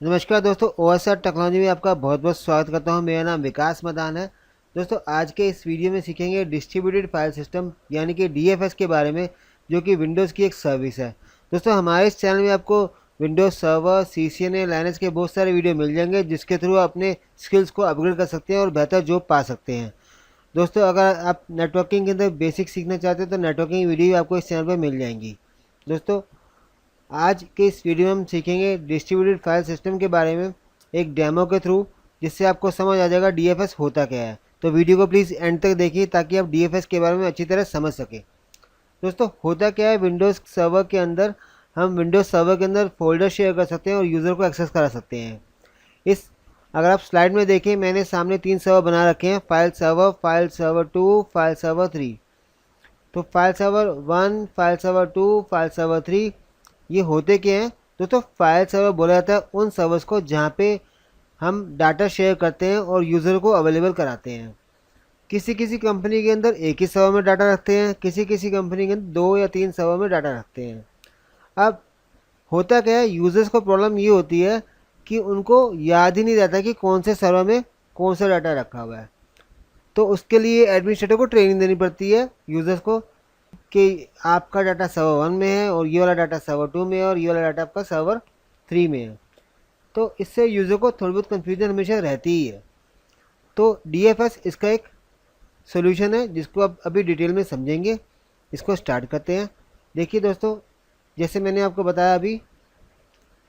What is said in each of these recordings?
नमस्कार दोस्तों, OSR technology में आपका बहुत बहुत स्वागत करता हूं। मेरा नाम विकास मदान है। दोस्तों, आज के इस वीडियो में सीखेंगे डिस्ट्रीब्यूटेड फाइल सिस्टम यानी कि डीएफएस के बारे में, जो कि विंडोज़ की एक सर्विस है। दोस्तों, हमारे इस चैनल में आपको विंडोज़ सर्वर, सीसीएनए, लाइनक्स के बहुत सारे वीडियो मिल जाएंगे, जिसके थ्रू आप अपने स्किल्स को अपग्रेड कर सकते हैं और बेहतर जॉब पा सकते हैं। दोस्तों, अगर आप नेटवर्किंग के अंदर बेसिक सीखना चाहते हैं तो नेटवर्किंग वीडियो आपको इस चैनल पर मिल जाएंगी। दोस्तों, आज के इस वीडियो में हम सीखेंगे डिस्ट्रीब्यूटेड फाइल सिस्टम के बारे में एक डेमो के थ्रू, जिससे आपको समझ आ जाएगा डीएफएस होता क्या है। तो वीडियो को प्लीज़ एंड तक देखिए ताकि आप डीएफएस के बारे में अच्छी तरह समझ सकें। दोस्तों, होता क्या है, विंडोज़ सर्वर के अंदर हम विंडोज़ सर्वर के अंदर फोल्डर शेयर कर सकते हैं और यूज़र को एक्सेस करा सकते हैं। इस अगर आप स्लाइड में देखें, मैंने सामने 3 सर्वर बना रखे हैं, फाइल सर्वर 2, फाइल सर्वर 3। तो file server 1, file server 2, file server 3 ये होते क्या हैं दोस्तों? फाइल सर्वर बोला जाता है उन सर्वर्स को जहाँ पे हम डाटा शेयर करते हैं और यूज़र को अवेलेबल कराते हैं। किसी किसी कंपनी के अंदर एक ही सर्वर में डाटा रखते हैं, किसी किसी कंपनी के अंदर 2 या 3 सर्वर में डाटा रखते हैं। अब होता क्या है, यूज़र्स को प्रॉब्लम ये होती है कि उनको याद ही नहीं रहता कि कौन से सर्वर में कौन सा डाटा रखा हुआ है। तो उसके लिए एडमिनिस्ट्रेटर को ट्रेनिंग देनी पड़ती है यूज़र्स को कि आपका डाटा सर्वर 1 में है और ये वाला डाटा सर्वर 2 में है और ये वाला डाटा आपका सर्वर 3 में है। तो इससे यूज़र को थोड़ी बहुत कन्फ्यूजन हमेशा रहती ही है। तो डीएफएस इसका एक सोल्यूशन है, जिसको आप अभी डिटेल में समझेंगे। इसको स्टार्ट करते हैं। देखिए दोस्तों, जैसे मैंने आपको बताया अभी,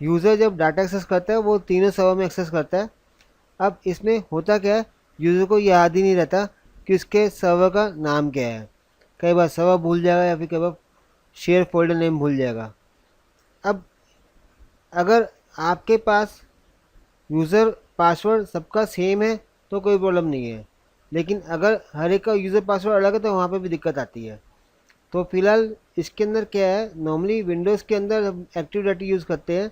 यूज़र जब डाटा एक्सेस करता है वो तीनों सर्वर में एक्सेस करता है। अब इसमें होता क्या है, यूज़र को याद ही नहीं रहता कि उसके सर्वर का नाम क्या है। कई बार सर्वर भूल जाएगा या फिर कई बार शेयर फोल्डर नेम भूल जाएगा। अब अगर आपके पास यूज़र पासवर्ड सबका सेम है तो कोई प्रॉब्लम नहीं है, लेकिन अगर हर एक का यूज़र पासवर्ड अलग है तो वहाँ पे भी दिक्कत आती है। तो फिलहाल इसके अंदर क्या है, नॉर्मली विंडोज़ के अंदर हम एक्टिव डायरेक्टरी यूज़ करते हैं,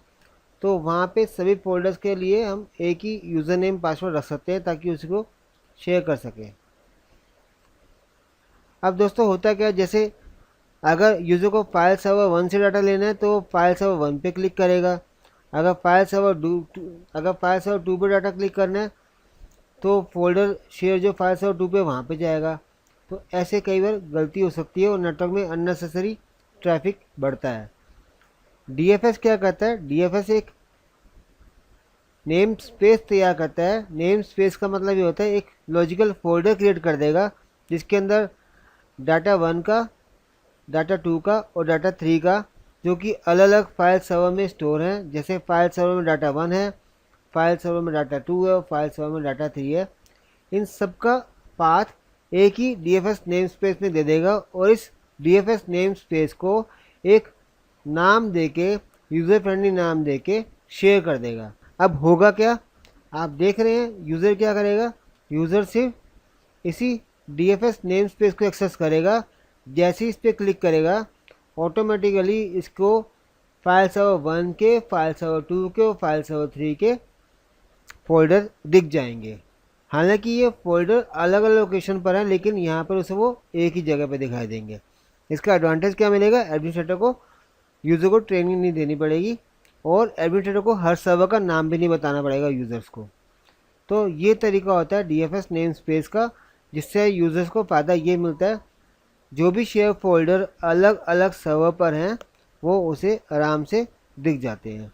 तो वहाँ पे सभी फोल्डर्स के लिए हम एक ही यूज़र नेम पासवर्ड रख सकते हैं ताकि उसको शेयर कर सकें। अब दोस्तों, होता क्या है, जैसे अगर यूज़र को फाइल सर्वर 1 से डाटा लेना है तो फाइल सर्वर 1 पे क्लिक करेगा। अगर फाइल सर्वर 2 पे डाटा क्लिक करना है तो फोल्डर शेयर जो फाइल सर्वर 2 पे वहाँ पे जाएगा। तो ऐसे कई बार गलती हो सकती है और नेटवर्क में अननेसेसरी ट्रैफिक बढ़ता है। डीएफएस क्या करता है, डीएफएस एक नेम स्पेस तैयार करता है। नेम स्पेस का मतलब ये होता है एक लॉजिकल फोल्डर क्रिएट कर देगा जिसके अंदर डाटा 1 का, डाटा 2 का और डाटा 3 का, जो कि अलग अलग फाइल सर्वर में स्टोर हैं। जैसे फाइल सर्वर में डाटा 1 है, फाइल सर्वर में डाटा 2 है और फाइल सर्वर में डाटा 3 है। इन सब का पाथ एक ही डीएफएस नेम स्पेस में दे देगा और इस डीएफएस नेम स्पेस को एक नाम देके, यूज़र फ्रेंडली नाम देके शेयर कर देगा। अब होगा क्या, आप देख रहे हैं यूज़र क्या करेगा, यूज़र सिर्फ इसी डीएफएस नेम स्पेस को एक्सेस करेगा। जैसे ही इस पर क्लिक करेगा ऑटोमेटिकली इसको फाइल सर्वर 1 के, फाइल सर्वर 2 के और फाइल सर्वर 3 के फोल्डर दिख जाएंगे। हालांकि ये फोल्डर अलग अलग लोकेशन पर हैं, लेकिन यहाँ पर उसे वो एक ही जगह पर दिखाई देंगे। इसका एडवांटेज क्या मिलेगा, एडमिनिस्ट्रेटर को, यूज़र को ट्रेनिंग नहीं देनी पड़ेगी और एडमिनिस्ट्रेटर को हर सर्वर का नाम भी नहीं बताना पड़ेगा यूज़र्स को। तो ये तरीका होता है डीएफएस नेम स्पेस का, जिससे यूज़र्स को फ़ायदा ये मिलता है, जो भी शेयर फोल्डर अलग अलग सर्वर पर हैं वो उसे आराम से दिख जाते हैं।